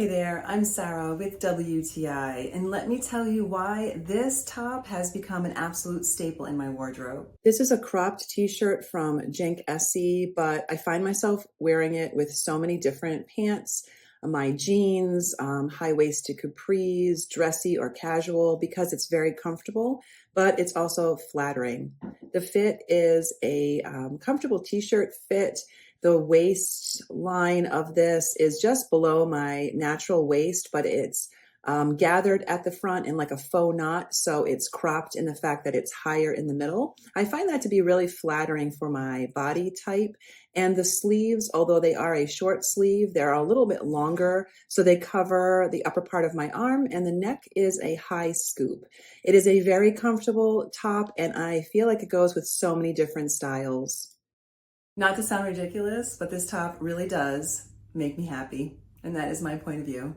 Hey there, I'm Sarah with WTI, and let me tell you why this top has become an absolute staple in my wardrobe. This is a cropped t-shirt from JINKESI, but I find myself wearing it with so many different pants, my jeans, high-waisted capris, dressy or casual, because it's very comfortable, but it's also flattering. The fit is a comfortable t-shirt fit. The waistline of this is just below my natural waist, but it's gathered at the front in like a faux knot, so it's cropped in the fact that it's higher in the middle. I find that to be really flattering for my body type. And the sleeves, although they are a short sleeve, they're a little bit longer, so they cover the upper part of my arm, and the neck is a high scoop. It is a very comfortable top, and I feel like it goes with so many different styles. Not to sound ridiculous, but this top really does make me happy, and that is my point of view.